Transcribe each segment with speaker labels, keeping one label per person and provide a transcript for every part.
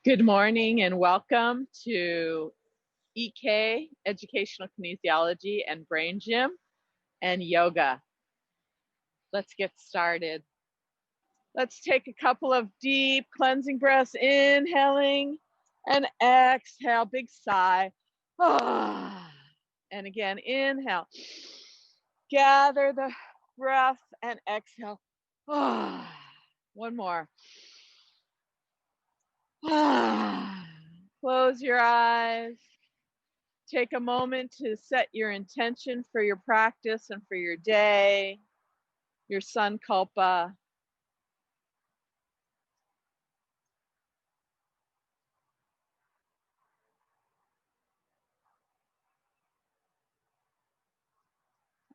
Speaker 1: Good morning and welcome to EK, Educational Kinesiology and Brain Gym and Yoga. Let's get started. Let's take a couple of deep cleansing breaths, inhaling and exhale, big sigh. And again, inhale. Gather the breath and exhale. One more. Close your eyes. Take a moment to set your intention for your practice and for your day, your sankalpa.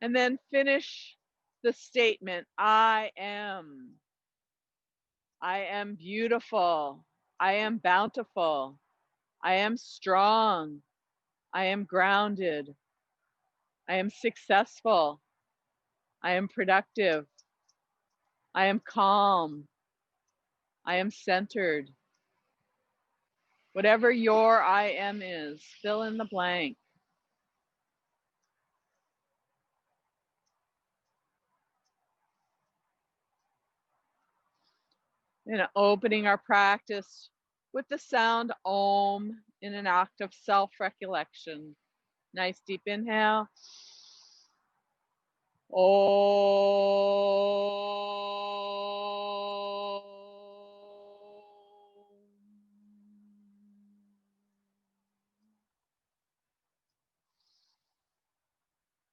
Speaker 1: And then finish the statement, I am. I am beautiful. I am bountiful. I am strong. I am grounded. I am successful. I am productive. I am calm. I am centered. Whatever your I am is, fill in the blank. And opening our practice with the sound Om in an act of self-recollection. Nice deep inhale. Om.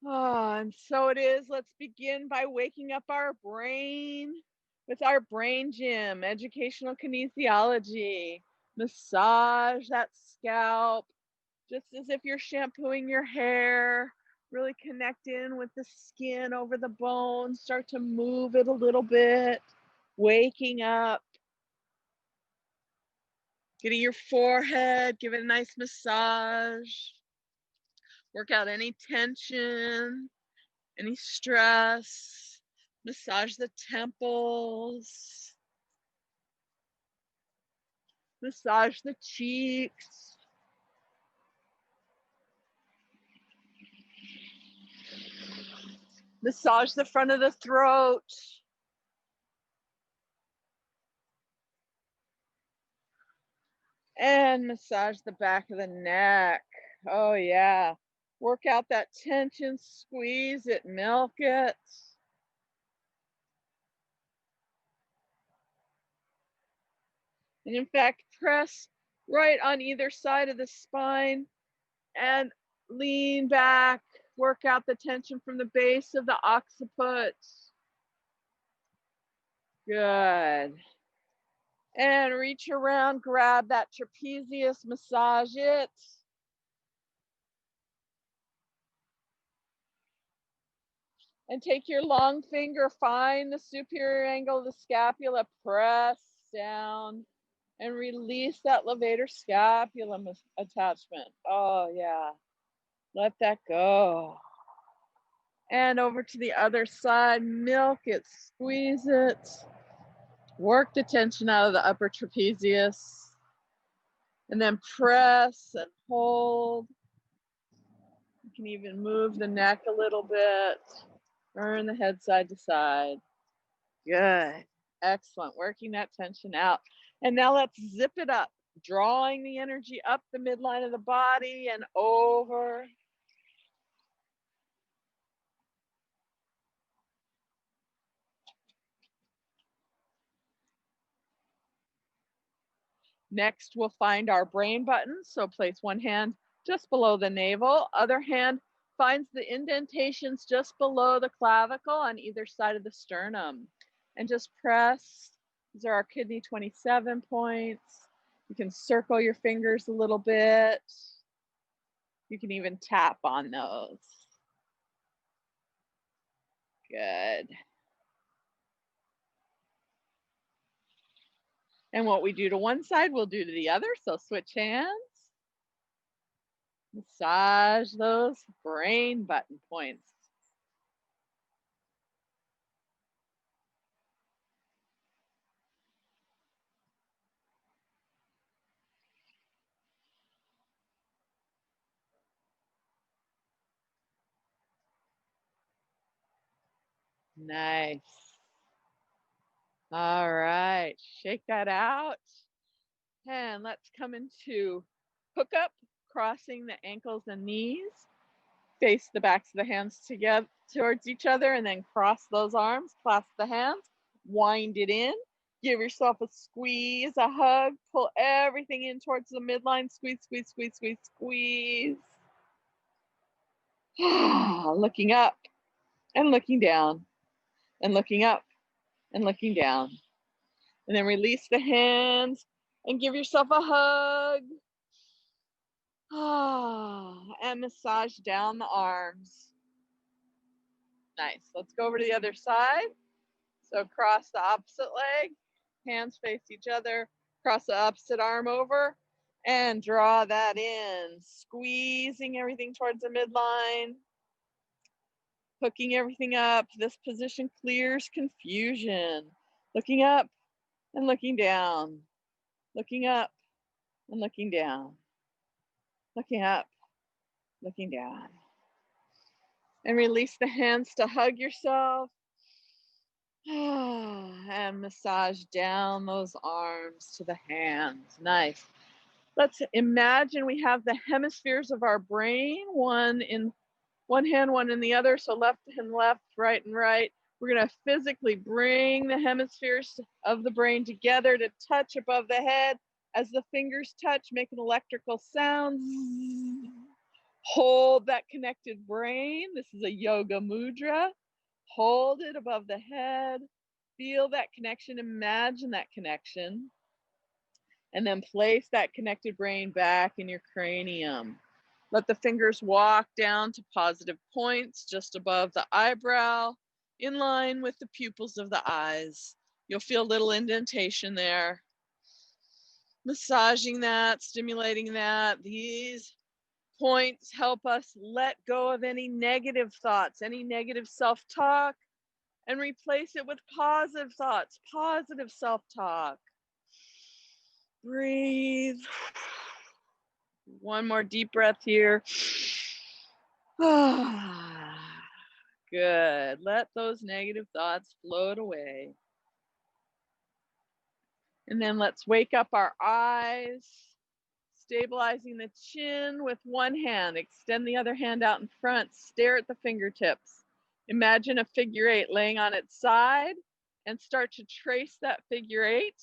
Speaker 1: And so it is. Let's begin by waking up our brain with our brain gym, educational kinesiology. Massage that scalp just as if you're shampooing your hair. Really connect in with the skin over the bone. Start to move it a little bit. Waking up. Getting your forehead, give it a nice massage. Work out any tension, any stress. Massage the temples. Massage the cheeks. Massage the front of the throat. And massage the back of the neck. Oh yeah. Work out that tension, squeeze it, milk it. And in fact, press right on either side of the spine and lean back. Work out the tension from the base of the occiput. Good. And reach around, grab that trapezius, massage it. And take your long finger, find the superior angle of the scapula, press down, and release that levator scapula attachment. Oh, yeah. Let that go. And over to the other side, milk it, squeeze it. Work the tension out of the upper trapezius. And then press and hold. You can even move the neck a little bit. Turn the head side to side. Good. Excellent. Working that tension out. And now let's zip it up, drawing the energy up the midline of the body and over. Next, we'll find our brain button. So place one hand just below the navel. Other hand finds the indentations just below the clavicle on either side of the sternum. And just press. These are our kidney 27 points. You can circle your fingers a little bit. You can even tap on those. Good. And what we do to one side, we'll do to the other. So switch hands. Massage those brain button points. Nice. All right, shake that out. And let's come into hook up, crossing the ankles and knees. Face the backs of the hands together towards each other and then cross those arms, clasp the hands, wind it in. Give yourself a squeeze, a hug, pull everything in towards the midline. Squeeze, squeeze, squeeze, squeeze, squeeze. Looking up and looking down and looking up and looking down. And then release the hands and give yourself a hug. And massage down the arms. Nice. Let's go over to the other side. So cross the opposite leg, hands face each other, cross the opposite arm over, and draw that in, squeezing everything towards the midline, hooking everything up. This position clears confusion. Looking up and looking down, looking up and looking down, looking up, looking down. And release the hands to hug yourself. And massage down those arms to the hands. Nice. Let's imagine we have the hemispheres of our brain, one in one hand, one in the other. So left and left, right and right. We're going to physically bring the hemispheres of the brain together to touch above the head. As the fingers touch, make an electrical sound. Hold that connected brain. This is a yoga mudra. Hold it above the head. Feel that connection. Imagine that connection. And then place that connected brain back in your cranium. Let the fingers walk down to positive points just above the eyebrow, in line with the pupils of the eyes. You'll feel a little indentation there. Massaging that, stimulating that. These points help us let go of any negative thoughts, any negative self-talk, and replace it with positive thoughts, positive self-talk. Breathe. One more deep breath here. Good. Let those negative thoughts float away. And then let's wake up our eyes, stabilizing the chin with one hand. Extend the other hand out in front. Stare at the fingertips. Imagine a figure eight laying on its side and start to trace that figure eight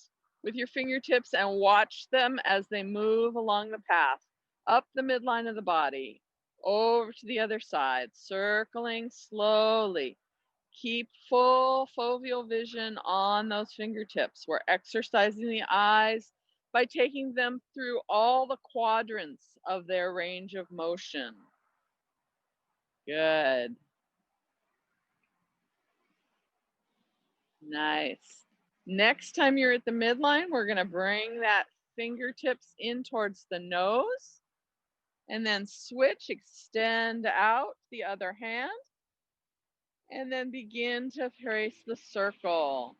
Speaker 1: with your fingertips and watch them as they move along the path, up the midline of the body, over to the other side, circling slowly. Keep full foveal vision on those fingertips. We're exercising the eyes by taking them through all the quadrants of their range of motion. Good. Nice. Next time you're at the midline, we're going to bring that fingertips in towards the nose and then switch, extend out the other hand, and then begin to trace the circle.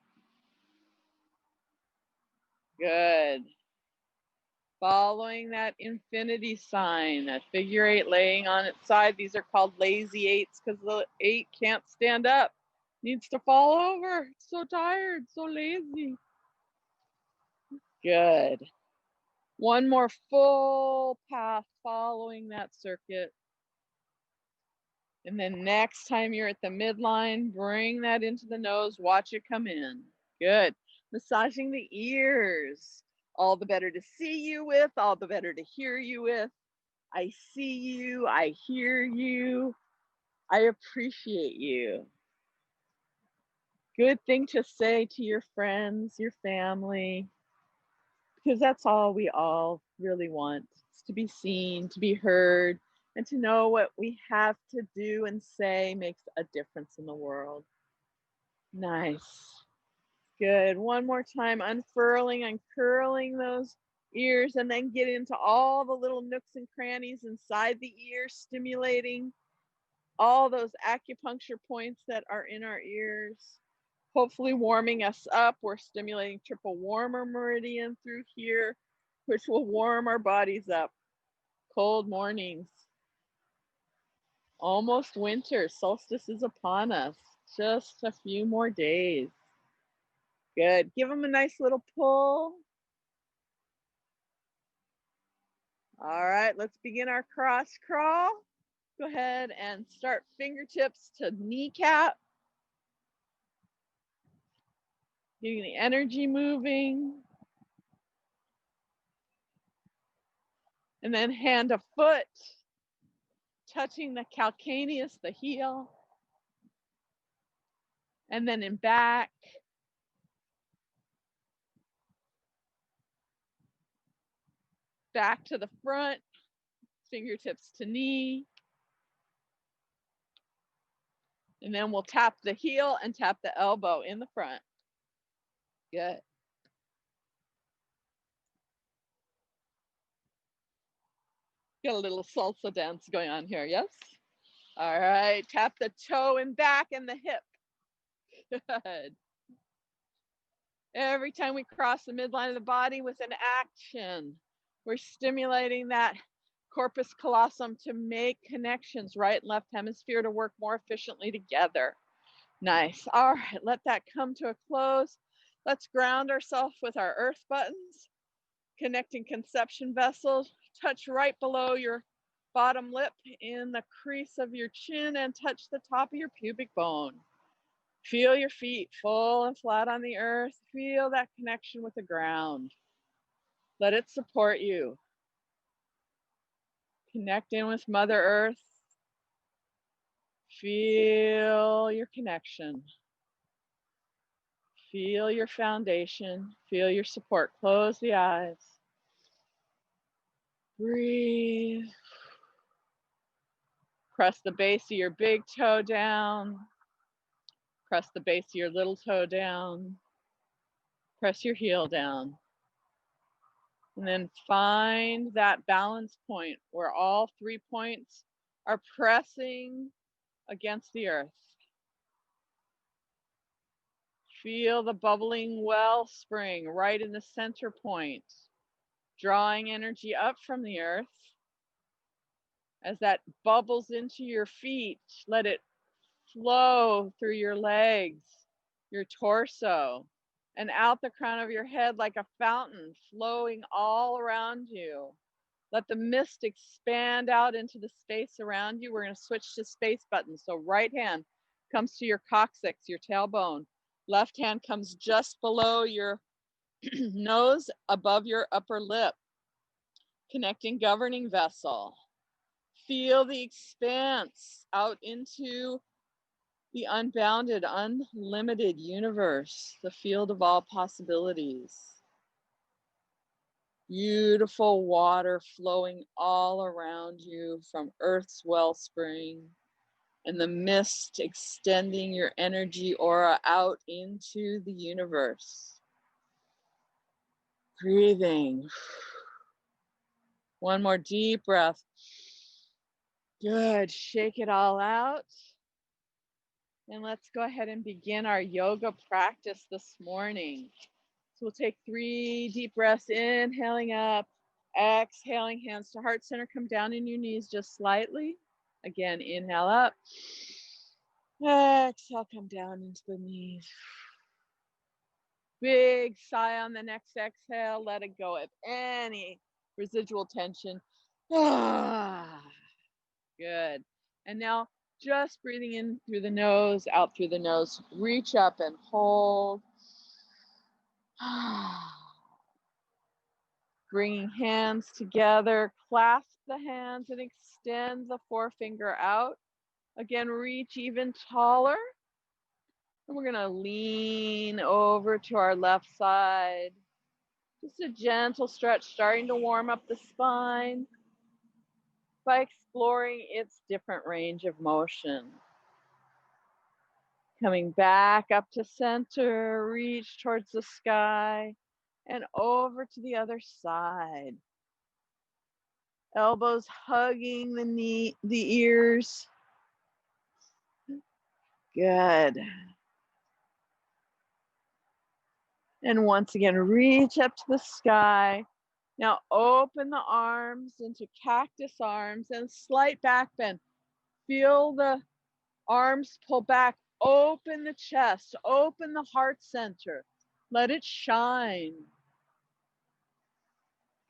Speaker 1: Good. Following that infinity sign, that figure eight laying on its side. These are called lazy eights because the eight can't stand up. Needs to fall over. It's so tired, so lazy. Good. One more full path following that circuit. And then next time you're at the midline, bring that into the nose. Watch it come in. Good. Massaging the ears. All the better to see you with, all the better to hear you with. I see you, I hear you, I appreciate you. Good thing to say to your friends, your family, because that's all we all really want, is to be seen, to be heard, and to know what we have to do and say makes a difference in the world. Nice. Good. One more time, unfurling, uncurling those ears, and then get into all the little nooks and crannies inside the ear, stimulating all those acupuncture points that are in our ears, hopefully warming us up. We're stimulating triple warmer meridian through here, which will warm our bodies up. Cold mornings. Almost winter. Solstice is upon us. Just a few more days. Good. Give them a nice little pull. All right, let's begin our cross crawl. Go ahead and start fingertips to kneecap. Getting the energy moving. And then hand to foot, touching the calcaneus, the heel. And then in back. Back to the front, fingertips to knee. And then we'll tap the heel and tap the elbow in the front. Good. Got a little salsa dance going on here, yes? All right, tap the toe and back and the hip. Good. Every time we cross the midline of the body with an action, we're stimulating that corpus callosum to make connections, right and left hemisphere, to work more efficiently together. Nice. All right, let that come to a close. Let's ground ourselves with our earth buttons, connecting conception vessels. Touch right below your bottom lip in the crease of your chin and touch the top of your pubic bone. Feel your feet full and flat on the earth. Feel that connection with the ground. Let it support you. Connect in with Mother Earth. Feel your connection. Feel your foundation. Feel your support. Close the eyes. Breathe. Press the base of your big toe down. Press the base of your little toe down. Press your heel down. And then find that balance point where all 3 points are pressing against the earth. Feel the bubbling wellspring right in the center point, drawing energy up from the earth. As that bubbles into your feet, let it flow through your legs, your torso, and out the crown of your head like a fountain flowing all around you. Let the mist expand out into the space around you. We're going to switch to space buttons. So right hand comes to your coccyx, your tailbone. Left hand comes just below your nose, above your upper lip, connecting governing vessel. Feel the expanse out into the unbounded, unlimited universe, the field of all possibilities. Beautiful water flowing all around you from Earth's wellspring, and the mist extending your energy aura out into the universe. Breathing. One more deep breath. Good. Shake it all out. And let's go ahead and begin our yoga practice this morning. So we'll take 3 deep breaths, inhaling up, exhaling, hands to heart center, come down in your knees just slightly. Again, inhale up, exhale, come down into the knees. Big sigh on the next exhale, let it go of any residual tension. Good. And now just breathing in through the nose, out through the nose. Reach up and hold. Bringing hands together, clasp the hands and extend the forefinger out. Again, reach even taller. And we're going to lean over to our left side. Just a gentle stretch, starting to warm up the spine by exploring its different range of motion. Coming back up to center, reach towards the sky and over to the other side. Elbows hugging the ears. Good. And once again, reach up to the sky. Now open the arms into cactus arms and slight back bend. Feel the arms pull back Open the chest, open the heart center. Let it shine.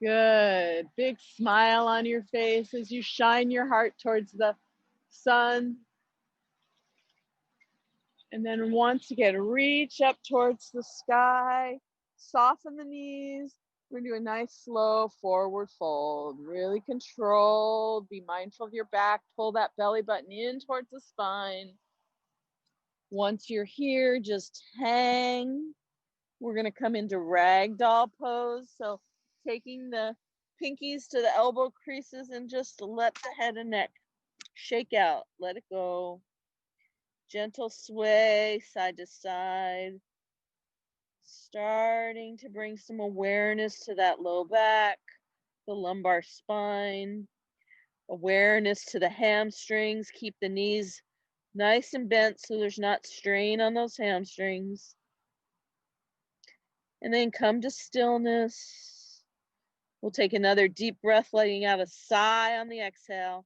Speaker 1: Good. Big smile on your face as you shine your heart towards the sun. And then once again, reach up towards the sky. Soften the knees. We're going to do a nice slow forward fold. Really controlled. Be mindful of your back. Pull that belly button in towards the spine. Once you're here, just hang. We're going to come into ragdoll pose. So taking the pinkies to the elbow creases and just let the head and neck shake out. Let it go. Gentle sway side to side. Starting to bring some awareness to that low back, the lumbar spine. Awareness to the hamstrings. Keep the knees nice and bent so there's not strain on those hamstrings. And then come to stillness. We'll take another deep breath, letting out a sigh on the exhale.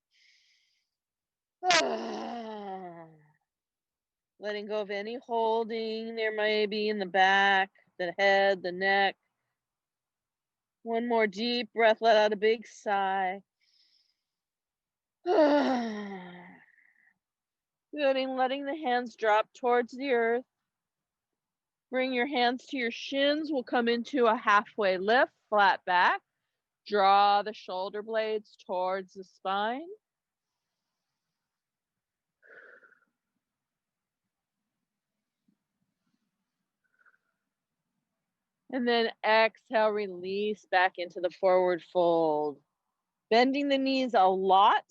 Speaker 1: Letting go of any holding there may be in the back, the head, the neck. One more deep breath, let out a big sigh. Good, and letting the hands drop towards the earth. Bring your hands to your shins. We'll come into a halfway lift, flat back. Draw the shoulder blades towards the spine. And then exhale, release back into the forward fold. Bending the knees a lot.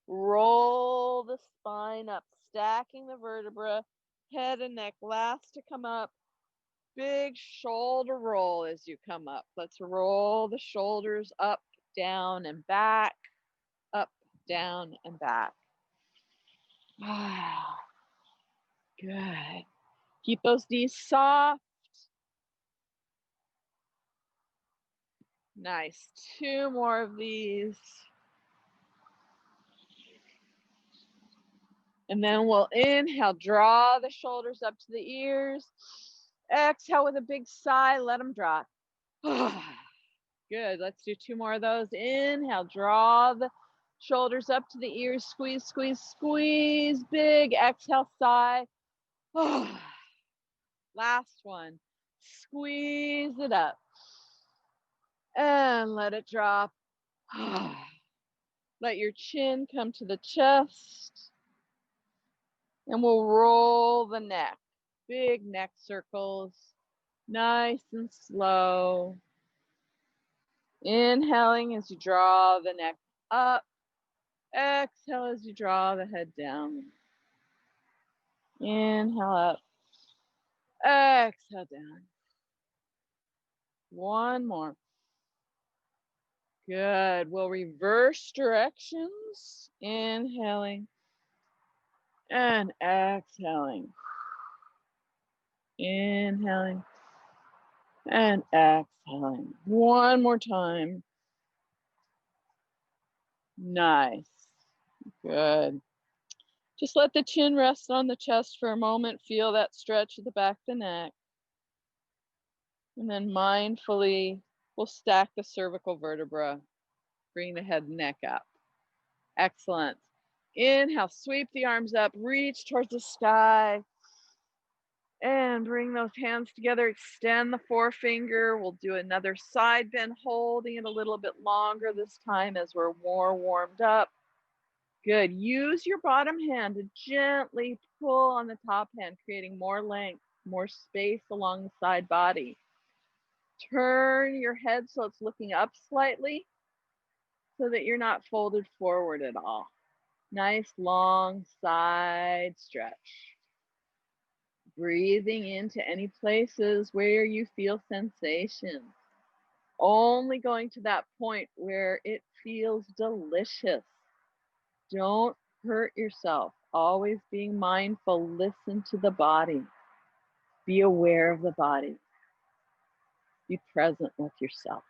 Speaker 1: Roll the spine up, stacking the vertebra, head and neck last to come up. Big shoulder roll as you come up. Let's roll the shoulders up, down, and back. Up, down, and back. Good. Keep those knees soft. Nice. 2 more of these. And then we'll inhale, draw the shoulders up to the ears. Exhale with a big sigh, let them drop. Good, let's do 2 more of those. Inhale, draw the shoulders up to the ears, squeeze, squeeze, squeeze, big. Exhale, sigh. Last one, squeeze it up. And let it drop. Let your chin come to the chest. And we'll roll the neck. Big neck circles. Nice and slow. Inhaling as you draw the neck up. Exhale as you draw the head down. Inhale up. Exhale down. One more. Good. We'll reverse directions. Inhaling and exhaling. Inhaling and exhaling. One more time. Nice. Good. Just let the chin rest on the chest for a moment. Feel that stretch at the back of the neck. And then mindfully, we'll stack the cervical vertebra. Bring the head and neck up. Excellent. Inhale, sweep the arms up, reach towards the sky. And bring those hands together, extend the forefinger. We'll do another side bend, holding it a little bit longer this time as we're more warmed up. Good. Use your bottom hand to gently pull on the top hand, creating more length, more space along the side body. Turn your head so it's looking up slightly so that you're not folded forward at all. Nice long side stretch. Breathing into any places where you feel sensation. Only going to that point where it feels delicious. Don't hurt yourself. Always being mindful. Listen to the body. Be aware of the body. Be present with yourself.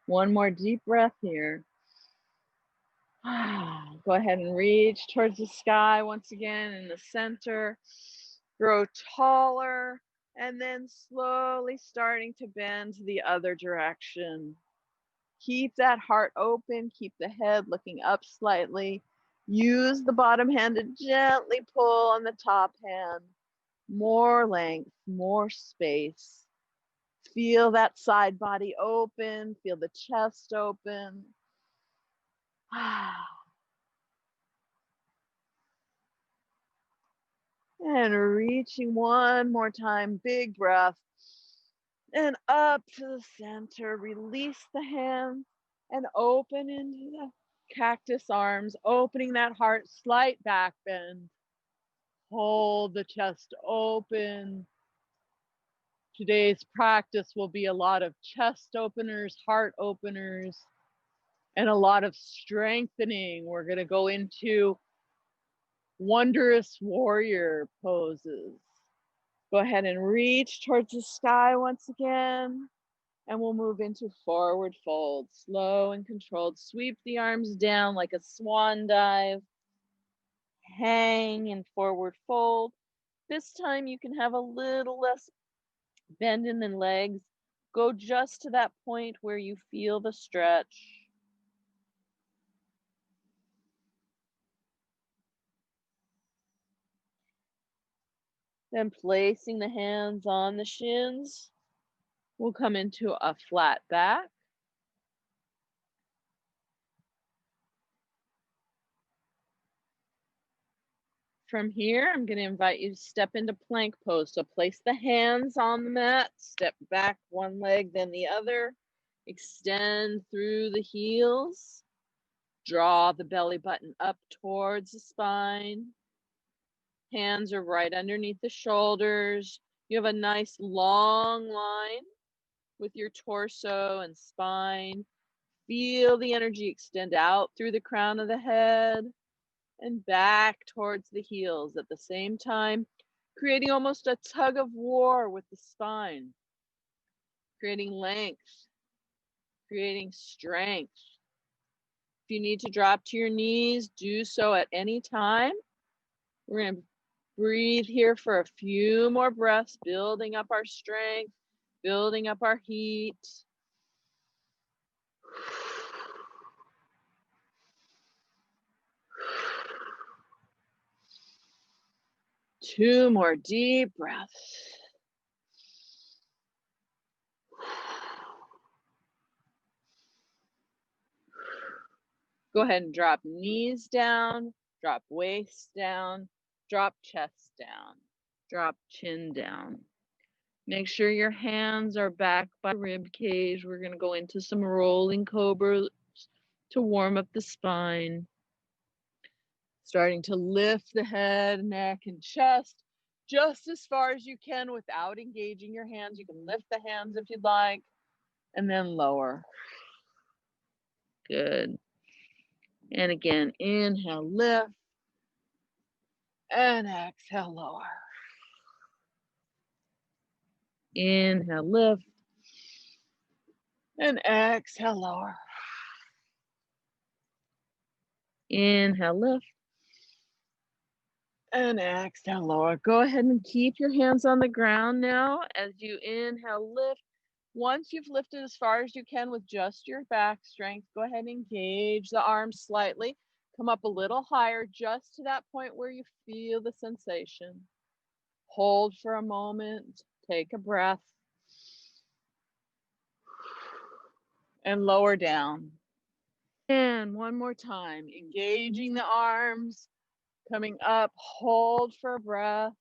Speaker 1: One more deep breath here. Go ahead and reach towards the sky once again in the center. Grow taller, and then slowly starting to bend to the other direction. Keep that heart open, keep the head looking up slightly. Use the bottom hand to gently pull on the top hand. More length, more space. Feel that side body open, feel the chest open. And reaching one more time, big breath. And up to the center, release the hands and open into the cactus arms, opening that heart, slight back bend. Hold the chest open. Today's practice will be a lot of chest openers, heart openers, and a lot of strengthening. We're going to go into wondrous warrior poses. Go ahead and reach towards the sky once again. And we'll move into forward fold, slow and controlled. Sweep the arms down like a swan dive. Hang in forward fold. This time you can have a little less bend in the legs. Go just to that point where you feel the stretch. Then placing the hands on the shins, we'll come into a flat back. From here, I'm going to invite you to step into plank pose. So place the hands on the mat, step back one leg, then the other. Extend through the heels. Draw the belly button up towards the spine. Hands are right underneath the shoulders. You have a nice long line with your torso and spine. Feel the energy extend out through the crown of the head and back towards the heels at the same time, creating almost a tug of war with the spine, creating length, creating strength. If you need to drop to your knees, do so at any time. We're going to breathe here for a few more breaths, building up our strength, building up our heat. Two more deep breaths. Go ahead and drop knees down, drop waist down, drop chest down, drop chin down. Make sure your hands are back by the rib cage. We're going to go into some rolling cobras to warm up the spine. Starting to lift the head, neck, and chest just as far as you can without engaging your hands. You can lift the hands if you'd like, and then lower. Good. And again, inhale, lift, and exhale, lower. Inhale, lift, and exhale, lower. Inhale, lift, and exhale, lower. Go ahead and keep your hands on the ground now as you inhale, lift. Once you've lifted as far as you can with just your back strength, go ahead and engage the arms slightly. Come up a little higher, just to that point where you feel the sensation. Hold for a moment, take a breath, and lower down. And one more time, engaging the arms, coming up, hold for a breath.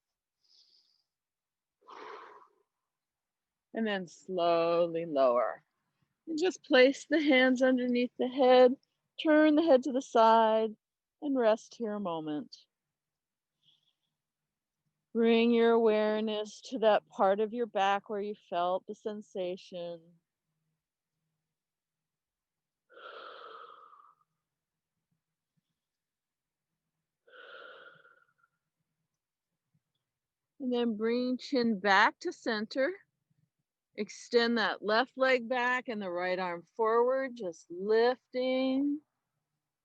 Speaker 1: And then slowly lower. And just place the hands underneath the head, turn the head to the side, and rest here a moment. Bring your awareness to that part of your back where you felt the sensation. And then bring chin back to center. Extend that left leg back and the right arm forward, just lifting.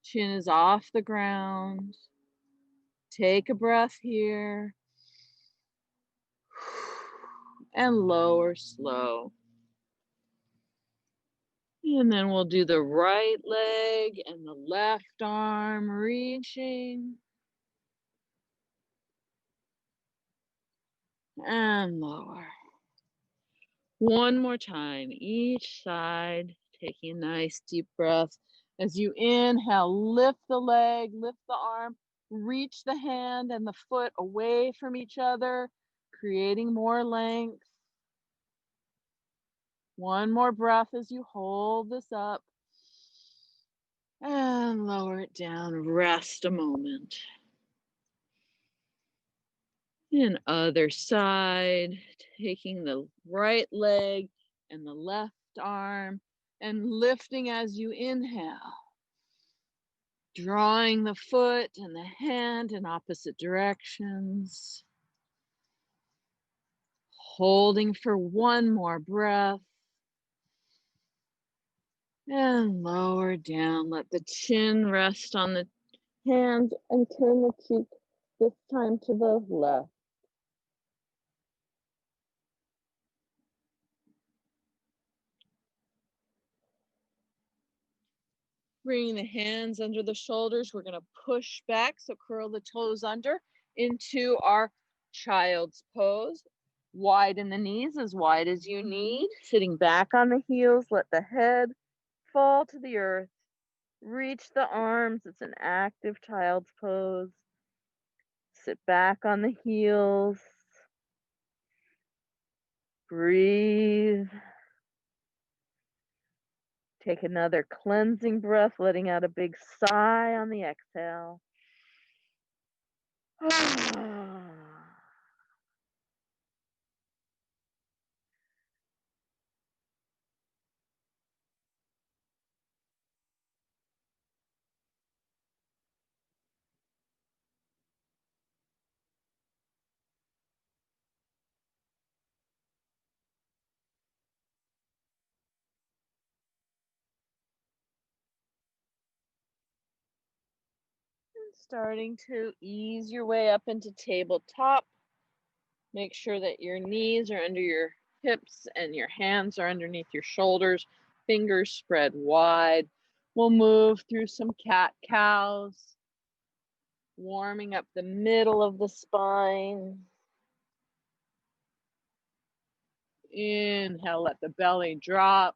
Speaker 1: Chin is off the ground. Take a breath here. And lower slow. And then we'll do the right leg and the left arm reaching. And lower. One more time, each side, taking a nice deep breath. As you inhale, lift the leg, lift the arm, reach the hand and the foot away from each other, creating more length. One more breath as you hold this up. And lower it down, rest a moment. And other side, taking the right leg and the left arm and lifting as you inhale. Drawing the foot and the hand in opposite directions. Holding for one more breath. And lower down. Let the chin rest on the hand and turn the cheek this time to the left. Bringing the hands under the shoulders, we're going to push back, so curl the toes under into our child's pose. Widen the knees as wide as you need. Sitting back on the heels, let the head fall to the earth. Reach the arms, it's an active child's pose. Sit back on the heels. Breathe. Take another cleansing breath, letting out a big sigh on the exhale. Starting to ease your way up into tabletop. Make sure that your knees are under your hips and your hands are underneath your shoulders. Fingers spread wide. We'll move through some cat-cows, warming up the middle of the spine. Inhale, let the belly drop.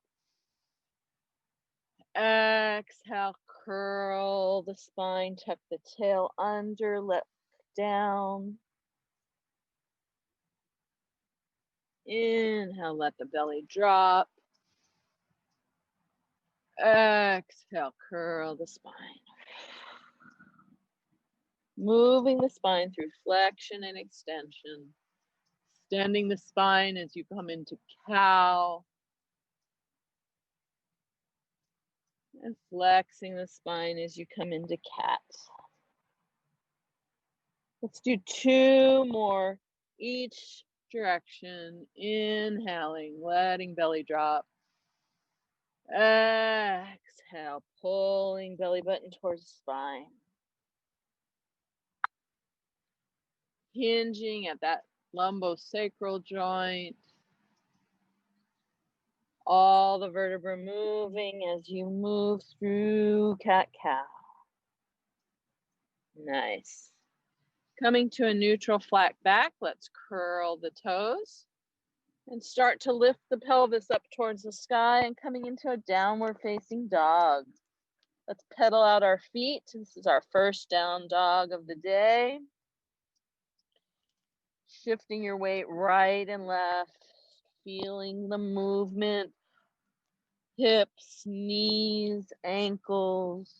Speaker 1: Exhale, curl the spine, tuck the tail under, let down. Inhale, let the belly drop. Exhale, curl the spine. Moving the spine through flexion and extension. Extending the spine as you come into cow. And flexing the spine as you come into cat. Let's do two more each direction. Inhaling, letting belly drop. Exhale, pulling belly button towards the spine. Hinging at that lumbosacral joint. All the vertebrae moving as you move through cat-cow. Nice. Coming to a neutral flat back, let's curl the toes and start to lift the pelvis up towards the sky and coming into a downward facing dog. Let's pedal out our feet. This is our first down dog of the day. Shifting your weight right and left, feeling the movement, hips, knees, ankles,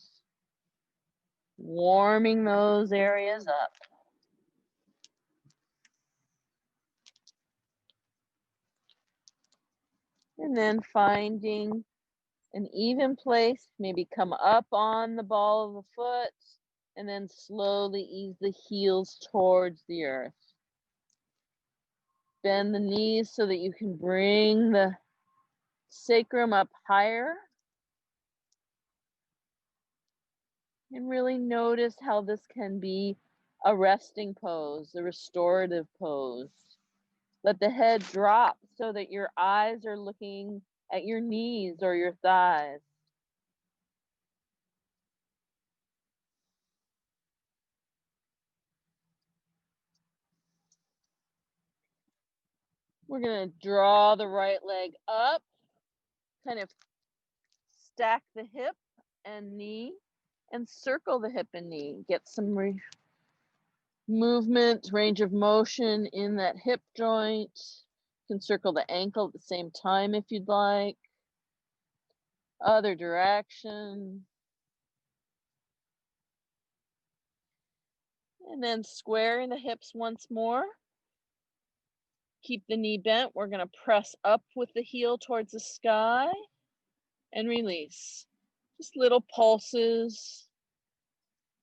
Speaker 1: warming those areas up. And then finding an even place, maybe come up on the ball of the foot, and then slowly ease the heels towards the earth. Bend the knees so that you can bring the sacrum up higher. And really notice how this can be a resting pose, a restorative pose. Let the head drop so that your eyes are looking at your knees or your thighs. We're going to draw the right leg up, kind of stack the hip and knee, and circle the hip and knee. Get some movement, range of motion in that hip joint. You can circle the ankle at the same time if you'd like. Other direction. And then squaring the hips once more. Keep the knee bent. We're going to press up with the heel towards the sky and release. Just little pulses,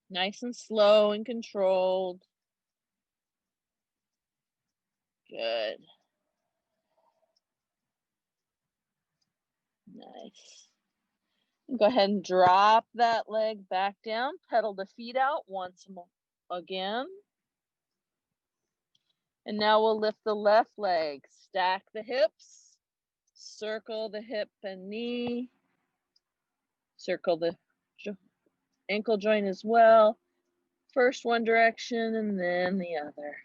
Speaker 1: nice and slow and controlled. Good. Nice. Go ahead and drop that leg back down. Pedal the feet out once more again. And now we'll lift the left leg. Stack the hips. Circle the hip and knee. Circle the ankle joint as well. First one direction and then the other.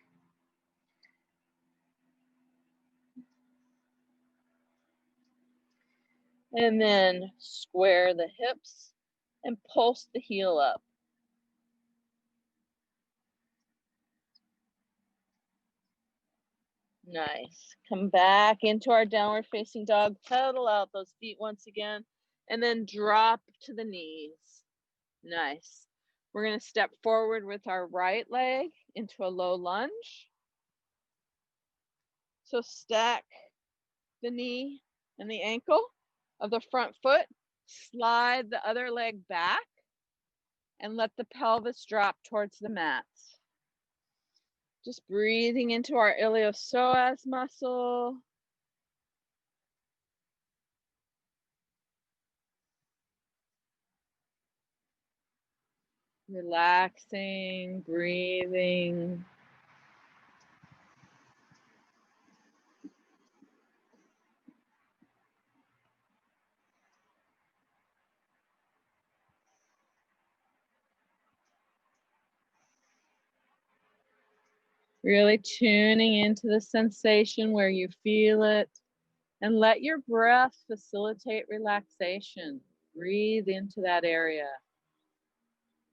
Speaker 1: And then square the hips and pulse the heel up. Nice. Come back into our downward facing dog. Pedal out those feet once again and then drop to the knees. Nice. We're going to step forward with our right leg into a low lunge. So stack the knee and the ankle of the front foot. Slide the other leg back and let the pelvis drop towards the mat. Just breathing into our iliopsoas muscle. Relaxing, breathing. Really tuning into the sensation where you feel it, and let your breath facilitate relaxation. Breathe into that area.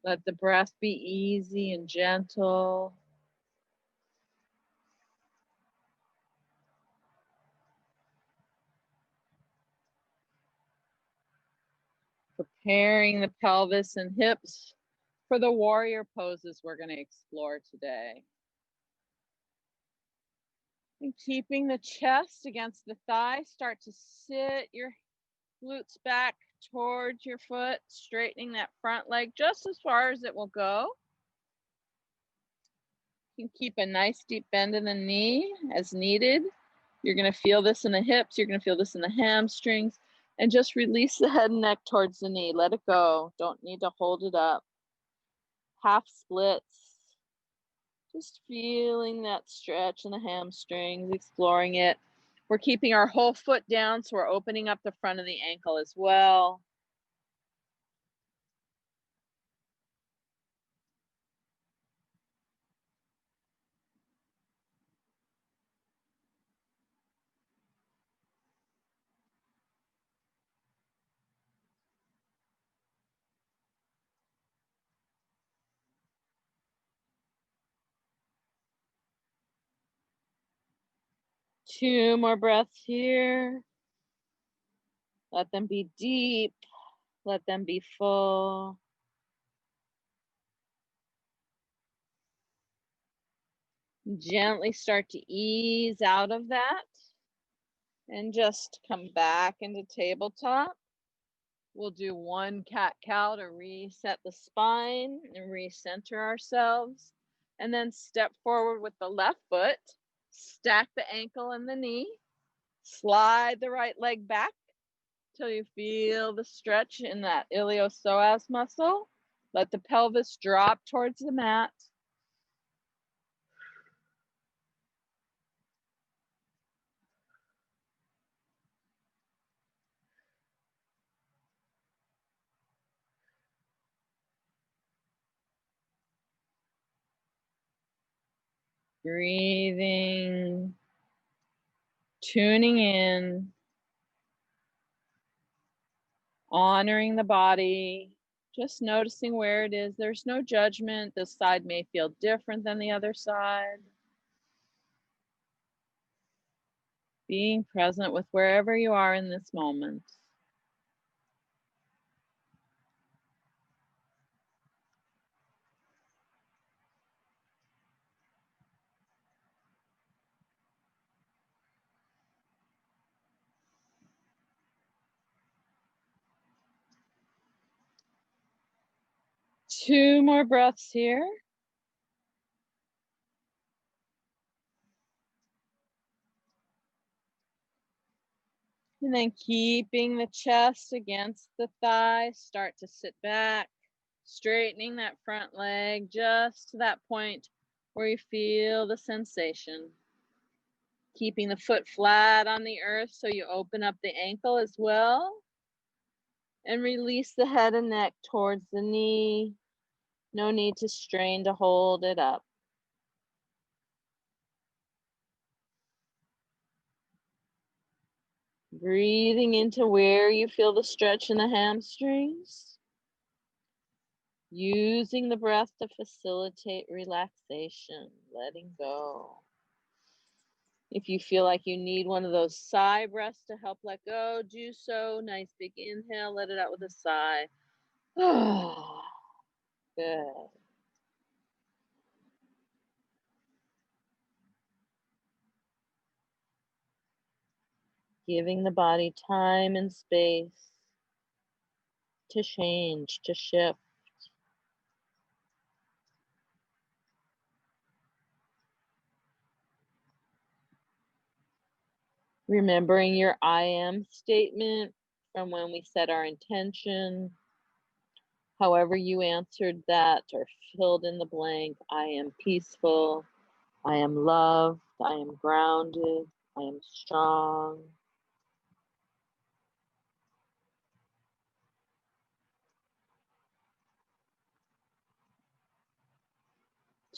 Speaker 1: Let the breath be easy and gentle. Preparing the pelvis and hips for the warrior poses we're going to explore today. And keeping the chest against the thigh, start to sit your glutes back towards your foot, straightening that front leg just as far as it will go. You can keep a nice deep bend in the knee as needed. You're going to feel this in the hips, you're going to feel this in the hamstrings, and just release the head and neck towards the knee. Let it go. Don't need to hold it up. Half splits. Just feeling that stretch in the hamstrings, exploring it. We're keeping our whole foot down, so we're opening up the front of the ankle as well. Two more breaths here. Let them be deep. Let them be full. Gently start to ease out of that and just come back into tabletop. We'll do one cat-cow to reset the spine and recenter ourselves. And then step forward with the left foot. Stack the ankle and the knee. Slide the right leg back till you feel the stretch in that iliopsoas muscle. Let the pelvis drop towards the mat. Breathing, tuning in, honoring the body, just noticing where it is. There's no judgment. This side may feel different than the other side. Being present with wherever you are in this moment. Two more breaths here. And then keeping the chest against the thigh, start to sit back, straightening that front leg just to that point where you feel the sensation. Keeping the foot flat on the earth so you open up the ankle as well. And release the head and neck towards the knee. No need to strain to hold it up. Breathing into where you feel the stretch in the hamstrings. Using the breath to facilitate relaxation, letting go. If you feel like you need one of those sigh breaths to help let go, do so. Nice big inhale, let it out with a sigh. Good. Giving the body time and space to change, to shift. Remembering your I am statement from when we set our intention. However you answered that or filled in the blank, I am peaceful, I am loved, I am grounded, I am strong.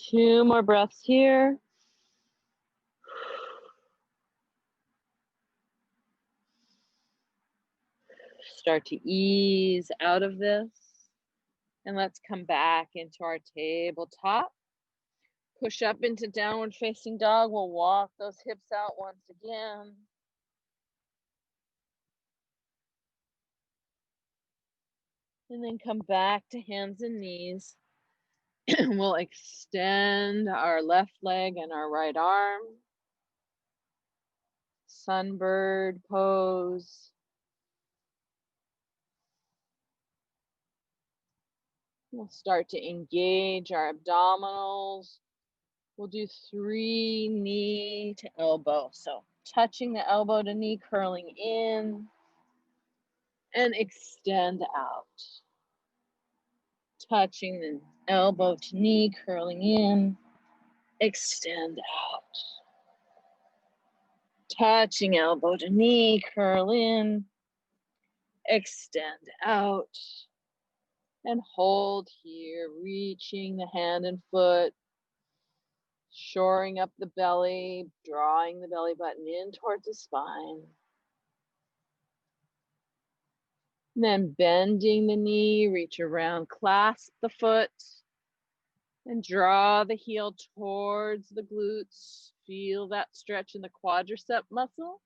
Speaker 1: Two more breaths here. Start to ease out of this. And let's come back into our tabletop. Push up into downward facing dog. We'll walk those hips out once again. And then come back to hands and knees. We'll extend our left leg and our right arm. Sunbird pose. We'll start to engage our abdominals. We'll do 3 knee to elbow. So touching the elbow to knee, curling in, and extend out. Touching the elbow to knee, curling in, extend out. Touching elbow to knee, curl in, extend out. And hold here, reaching the hand and foot, shoring up the belly, drawing the belly button in towards the spine. And then bending the knee, reach around, clasp the foot, and draw the heel towards the glutes. Feel that stretch in the quadricep muscle.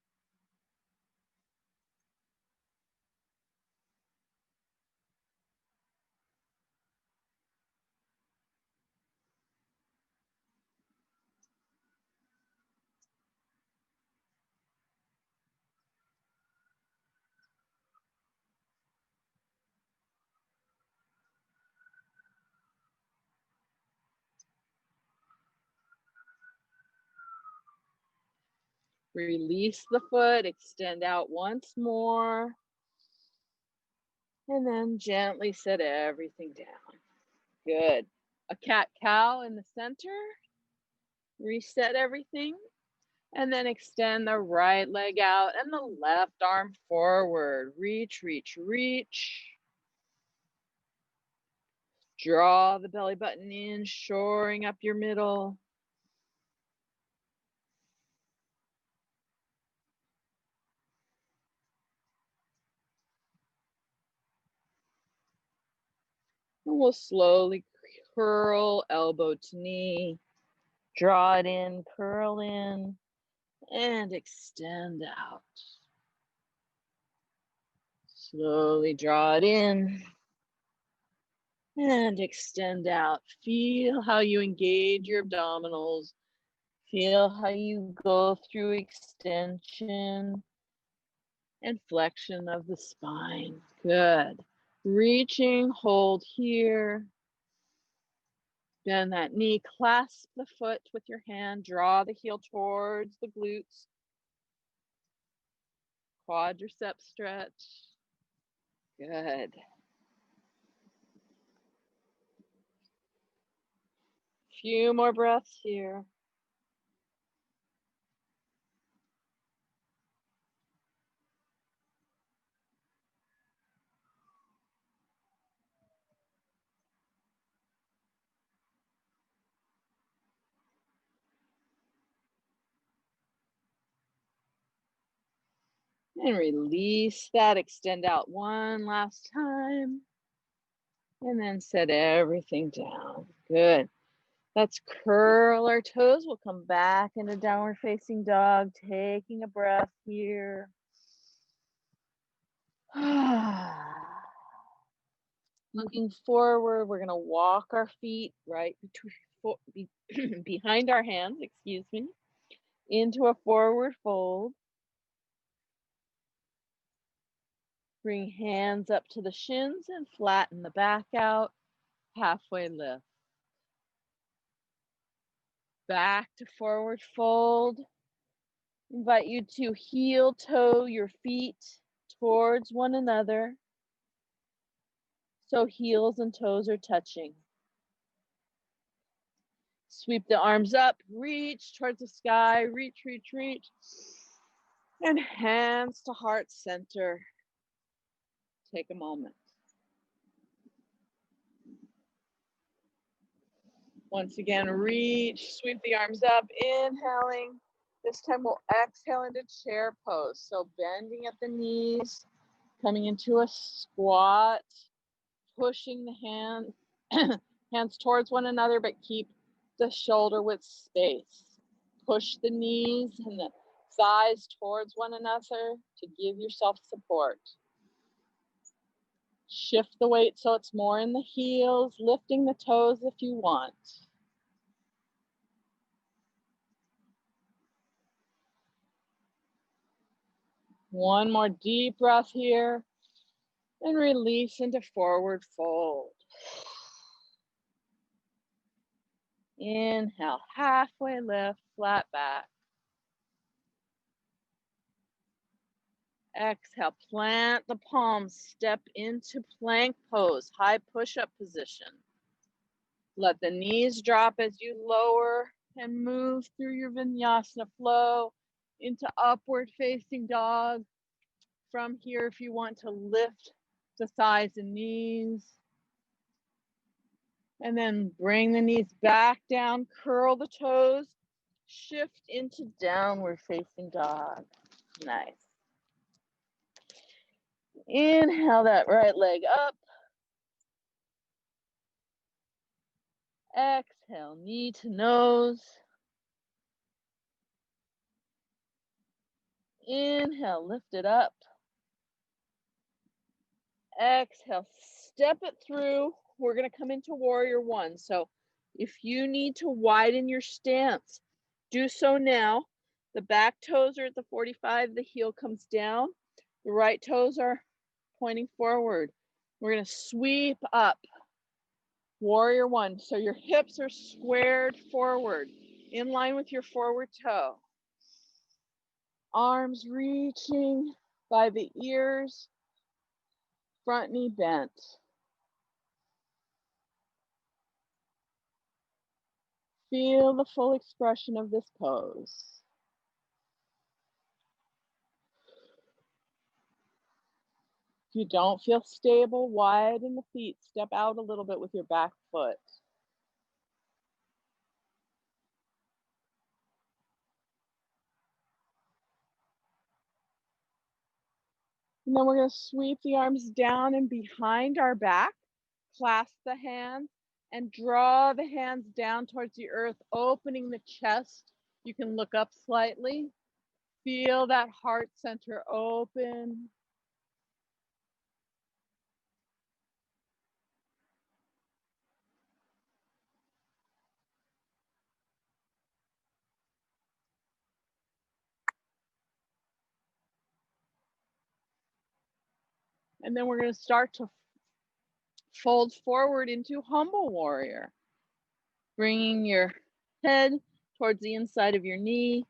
Speaker 1: Release the foot, extend out once more, and then gently set everything down. Good. A cat-cow in the center. Reset everything. And then extend the right leg out and the left arm forward. Reach, reach, reach. Draw the belly button in, shoring up your middle. And we'll slowly curl elbow to knee. Draw it in, curl in, and extend out. Slowly draw it in and extend out. Feel how you engage your abdominals. Feel how you go through extension and flexion of the spine. Good. Reaching, hold here. Bend that knee, clasp the foot with your hand, draw the heel towards the glutes. Quadricep stretch. Good. Few more breaths here. And release that, extend out one last time. And then set everything down. Good. Let's curl our toes. We'll come back into downward facing dog, taking a breath here. Looking forward, we're gonna walk our feet right behind our hands, excuse me, into a forward fold. Bring hands up to the shins and flatten the back out, halfway lift. Back to forward fold. Invite you to heel toe your feet towards one another, so heels and toes are touching. Sweep the arms up, reach towards the sky, reach, reach, reach. And hands to heart center. Take a moment. Once again, reach, sweep the arms up, inhaling. This time we'll exhale into chair pose. So bending at the knees, coming into a squat, pushing the hands towards one another, but keep the shoulder width space. Push the knees and the thighs towards one another to give yourself support. Shift the weight so it's more in the heels, lifting the toes if you want. One more deep breath here, and release into forward fold. Inhale, halfway lift, flat back. Exhale, plant the palms, step into plank pose, high push-up position. Let the knees drop as you lower and move through your vinyasa flow into upward facing dog. From here, if you want to lift the thighs and knees, and then bring the knees back down, curl the toes, shift into downward facing dog. Nice. Inhale that right leg up. Exhale, knee to nose. Inhale, lift it up. Exhale, step it through. We're going to come into warrior one. So if you need to widen your stance, do so now. The back toes are at the 45, the heel comes down. The right toes are pointing forward. We're going to sweep up. Warrior one. So your hips are squared forward, in line with your forward toe. Arms reaching by the ears, front knee bent. Feel the full expression of this pose. If you don't feel stable, widen the feet. Step out a little bit with your back foot. And then we're going to sweep the arms down and behind our back, clasp the hands, and draw the hands down towards the earth, opening the chest. You can look up slightly. Feel that heart center open. And then we're going to start to fold forward into humble warrior. Bringing your head towards the inside of your knee,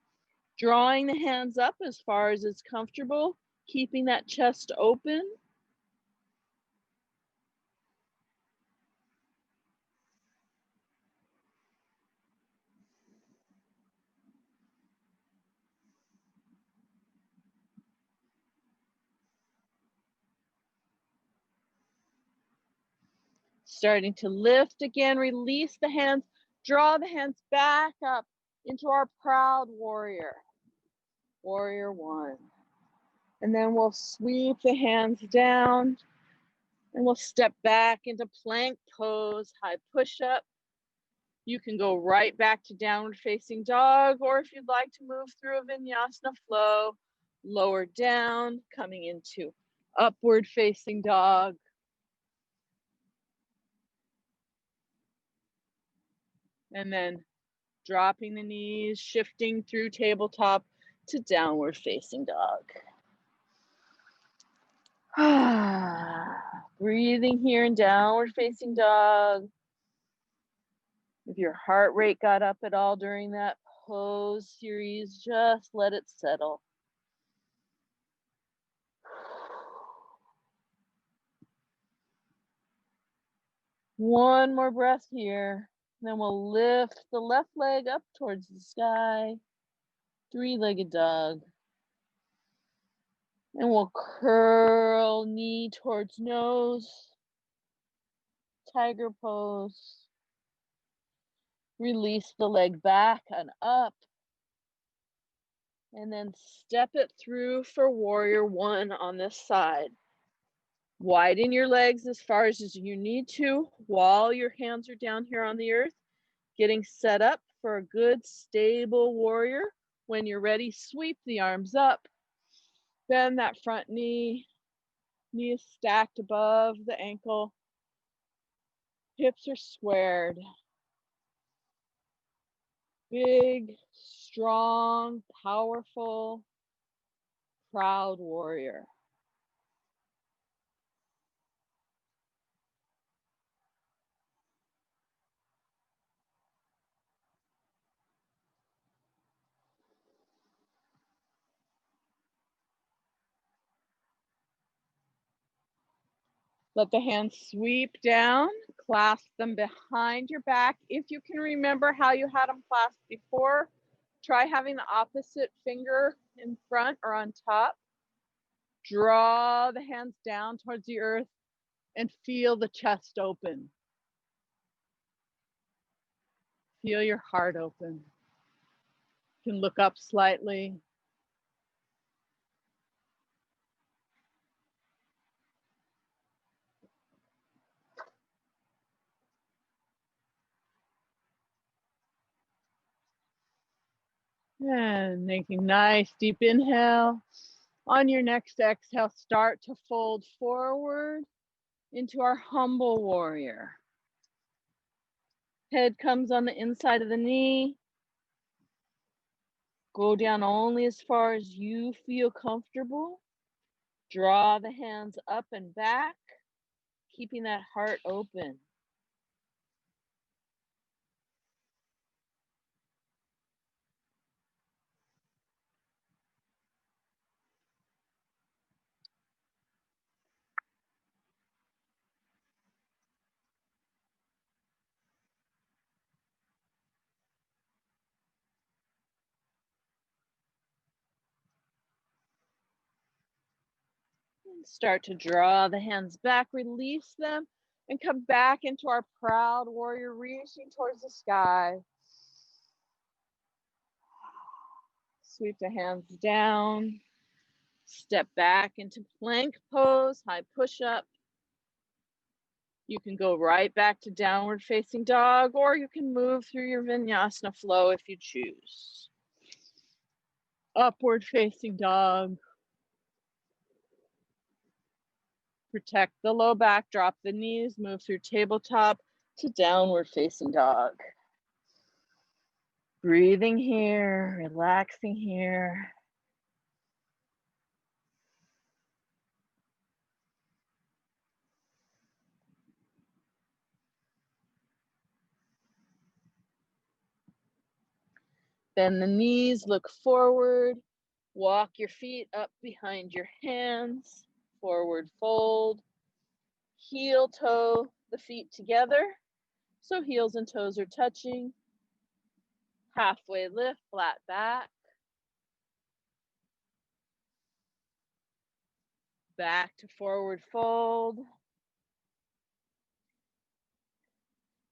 Speaker 1: drawing the hands up as far as it's comfortable, keeping that chest open. Starting to lift again, release the hands, draw the hands back up into our proud warrior. Warrior one. And then we'll sweep the hands down and we'll step back into plank pose, high push-up. You can go right back to downward facing dog, or if you'd like to move through a vinyasa flow, lower down, coming into upward facing dog. And then dropping the knees, shifting through tabletop to downward facing dog. Breathing here in downward facing dog. If your heart rate got up at all during that pose series, just let it settle. One more breath here. Then we'll lift the left leg up towards the sky. Three-legged dog. And we'll curl knee towards nose. Tiger pose. Release the leg back and up. And then step it through for warrior one on this side. Widen your legs as far as you need to while your hands are down here on the earth, getting set up for a good stable warrior. When you're ready, sweep the arms up, bend that front knee, knee is stacked above the ankle, hips are squared. Big, strong, powerful, proud warrior. Let the hands sweep down, clasp them behind your back. If you can remember how you had them clasped before, try having the opposite finger in front or on top. Draw the hands down towards the earth and feel the chest open. Feel your heart open. You can look up slightly. And making nice deep inhale. On your next exhale, start to fold forward into our humble warrior. Head comes on the inside of the knee. Go down only as far as you feel comfortable. Draw the hands up and back, keeping that heart open. Start to draw the hands back, release them, and come back into our proud warrior, reaching towards the sky. Sweep the hands down. Step back into plank pose, high push-up. You can go right back to downward facing dog, or you can move through your vinyasana flow if you choose. Upward facing dog. Protect the low back, drop the knees, move through tabletop to downward facing dog. Breathing here, relaxing here. Bend the knees, look forward. Walk your feet up behind your hands. Forward fold. Heel toe the feet together, so heels and toes are touching. Halfway lift, flat back. Back to forward fold.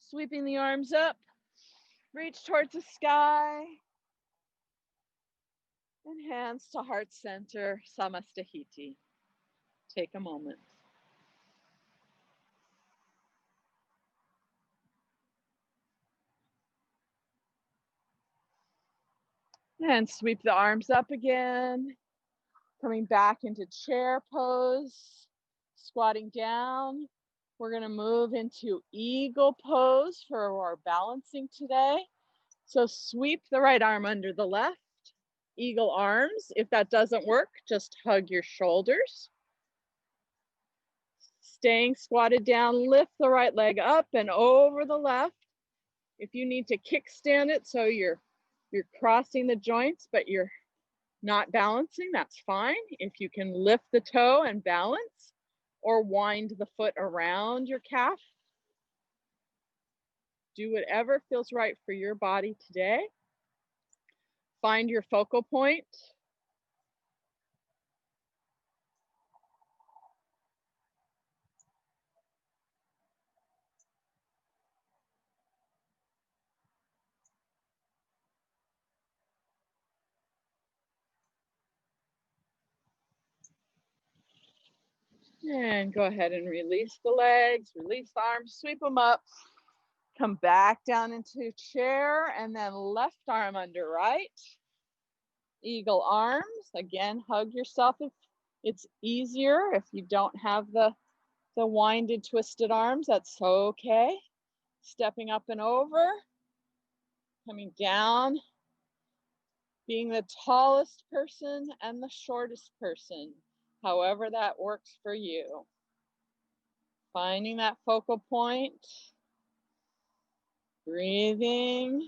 Speaker 1: Sweeping the arms up, reach towards the sky. And hands to heart center, Samastahiti. Take a moment. And sweep the arms up again. Coming back into chair pose, squatting down. We're gonna move into eagle pose for our balancing today. So sweep the right arm under the left, eagle arms. If that doesn't work, just hug your shoulders. Staying squatted down, lift the right leg up and over the left. If you need to kickstand it so you're crossing the joints, but you're not balancing, that's fine. If you can lift the toe and balance, or wind the foot around your calf, do whatever feels right for your body today. Find your focal point. And go ahead and release the legs, release the arms, sweep them up. Come back down into chair and then left arm under right. Eagle arms. Again, hug yourself if it's easier. If you don't have the winded, twisted arms, that's okay. Stepping up and over. Coming down. Being the tallest person and the shortest person, however that works for you. Finding that focal point. Breathing.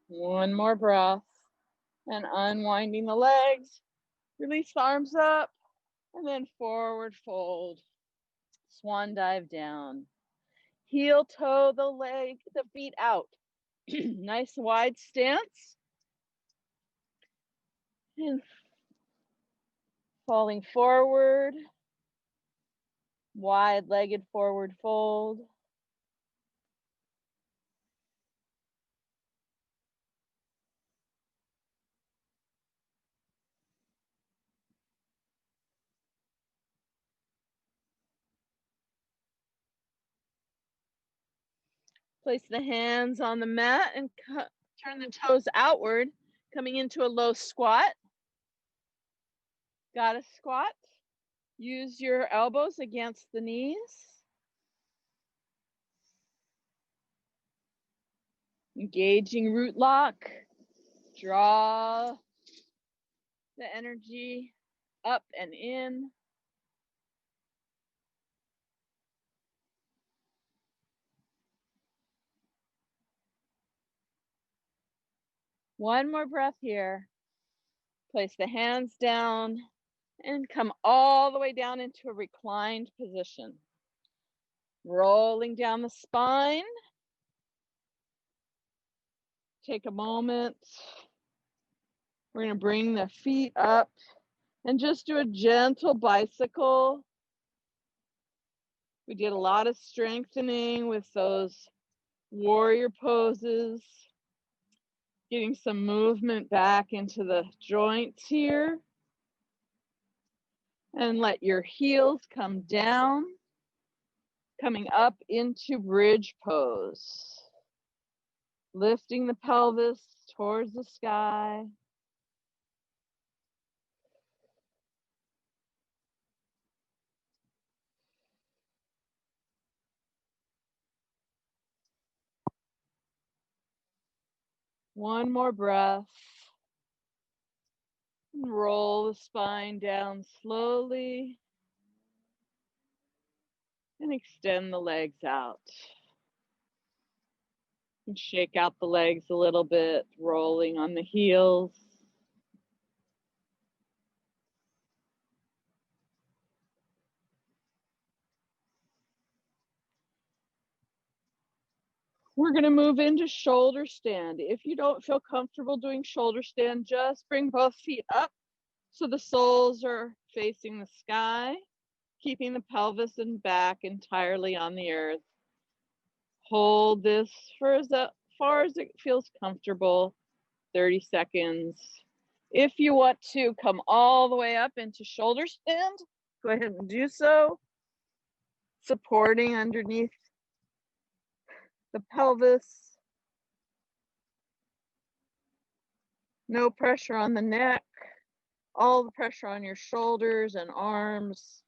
Speaker 1: One more breath. And unwinding the legs. Release the arms up. And then forward fold. Swan dive down. Heel toe the feet out. Nice wide stance. And falling forward. Wide-legged forward fold. Place the hands on the mat and turn the toes outward, coming into a low squat. Got a squat. Use your elbows against the knees. Engaging root lock. Draw the energy up and in. One more breath here. Place the hands down, And come all the way down into a reclined position. Rolling down the spine. Take a moment. We're going to bring the feet up and just do a gentle bicycle. We did a lot of strengthening with those warrior poses, getting some movement back into the joints here. And let your heels come down, coming up into bridge pose. Lifting the pelvis towards the sky. One more breath. Roll the spine down slowly. And extend the legs out. And shake out the legs a little bit, rolling on the heels. We're going to move into shoulder stand. If you don't feel comfortable doing shoulder stand, just bring both feet up so the soles are facing the sky, keeping the pelvis and back entirely on the earth. Hold this for as far as it feels comfortable, 30 seconds. If you want to come all the way up into shoulder stand, go ahead and do so. Supporting underneath the pelvis. No pressure on the neck. All the pressure on your shoulders and arms.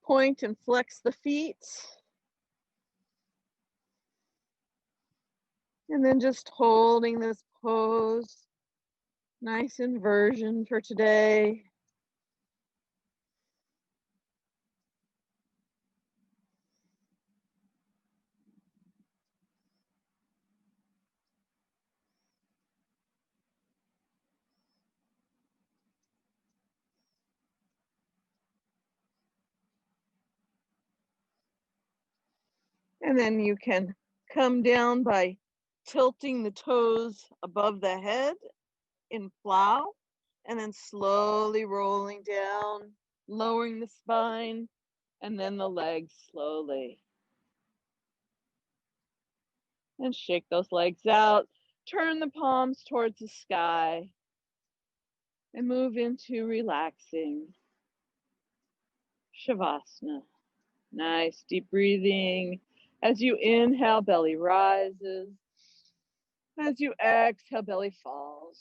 Speaker 1: Point and flex the feet. And then just holding this pose. Nice inversion for today. And then you can come down by tilting the toes above the head in plow, and then slowly rolling down, lowering the spine, and then the legs slowly. And shake those legs out. Turn the palms towards the sky and move into relaxing Shavasana. Nice deep breathing. As you inhale, belly rises. As you exhale, belly falls.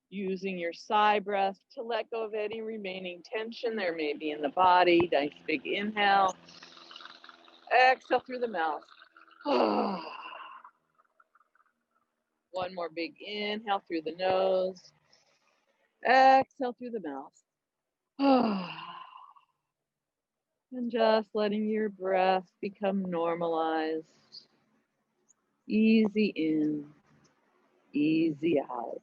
Speaker 1: Using your sigh breath to let go of any remaining tension there may be in the body. Nice big inhale. Exhale through the mouth. One more big inhale through the nose. Exhale through the mouth. And just letting your breath become normalized. Easy in, easy out.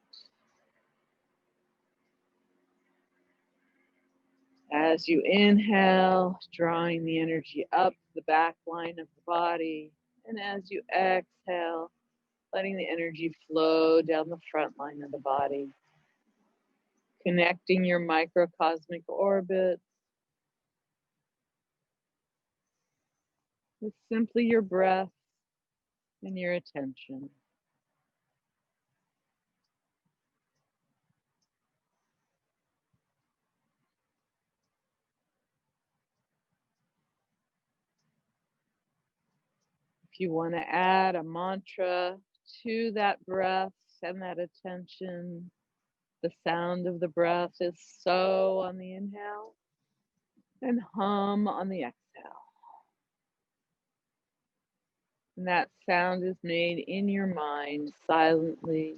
Speaker 1: As you inhale, drawing the energy up the back line of the body. And as you exhale, letting the energy flow down the front line of the body. Connecting your microcosmic orbit with simply your breath and your attention. If you want to add a mantra to that breath, send that attention. The sound of the breath is so on the inhale and hum on the exhale. And that sound is made in your mind silently.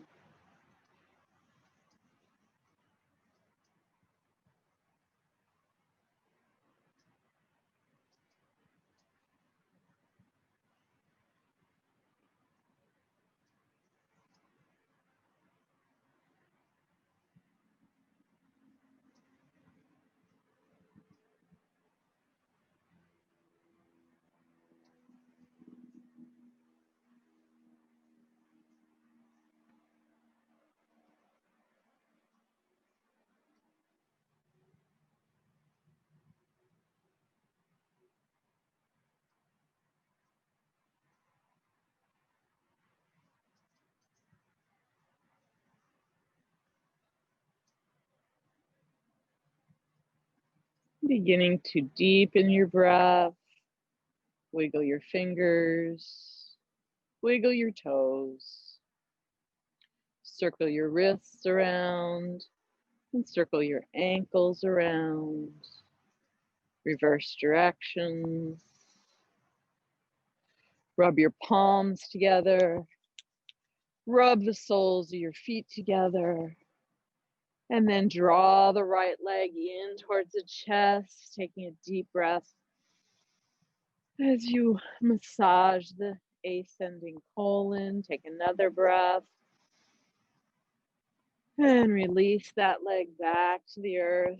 Speaker 1: Beginning to deepen your breath. Wiggle your fingers. Wiggle your toes. Circle your wrists around and circle your ankles around. Reverse directions. Rub your palms together. Rub the soles of your feet together. And then draw the right leg in towards the chest, taking a deep breath as you massage the ascending colon. Take another breath. And release that leg back to the earth.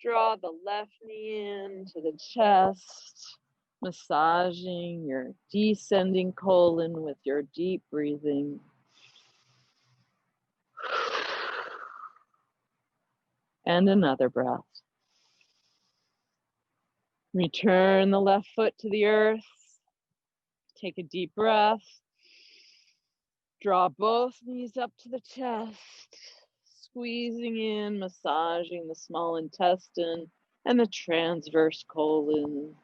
Speaker 1: Draw the left knee in to the chest, massaging your descending colon with your deep breathing. And another breath. Return the left foot to the earth. Take a deep breath. Draw both knees up to the chest, squeezing in, massaging the small intestine and the transverse colon.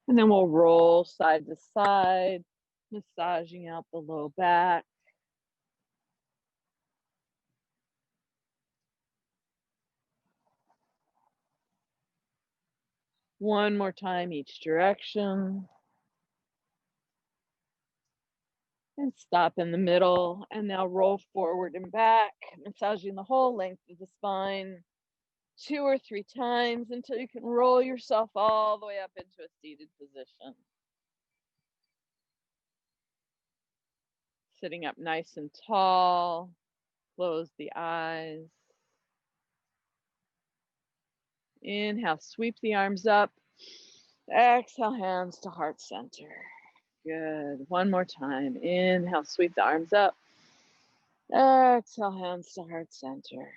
Speaker 1: And then we'll roll side to side, massaging out the low back. One more time each direction. And stop in the middle. And now roll forward and back, massaging the whole length of the spine 2 or 3 times until you can roll yourself all the way up into a seated position. Sitting up nice and tall, close the eyes. Inhale, sweep the arms up. Exhale, hands to heart center. Good. One more time. Inhale, sweep the arms up. Exhale, hands to heart center.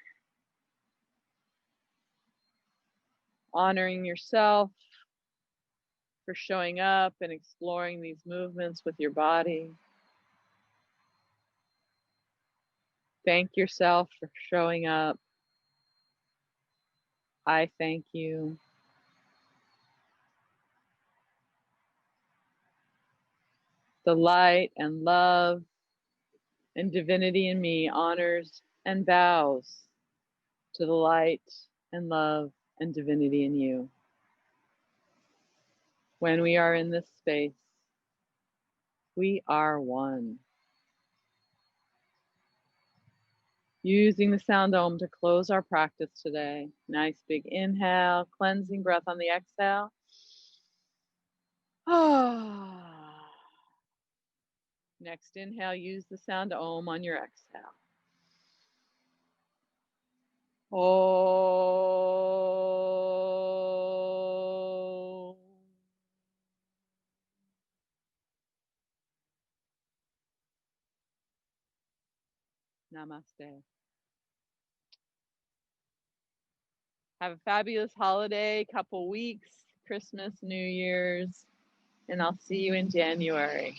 Speaker 1: Honoring yourself for showing up and exploring these movements with your body. Thank yourself for showing up. I thank you. The light and love and divinity in me honors and bows to the light and love and divinity in you. When we are in this space, we are one. Using the sound Om to close our practice today. Nice big inhale, cleansing breath on the exhale. Next inhale, use the sound Om on your exhale. Om. Namaste. Have a fabulous holiday, couple weeks, Christmas, New Year's, and I'll see you in January.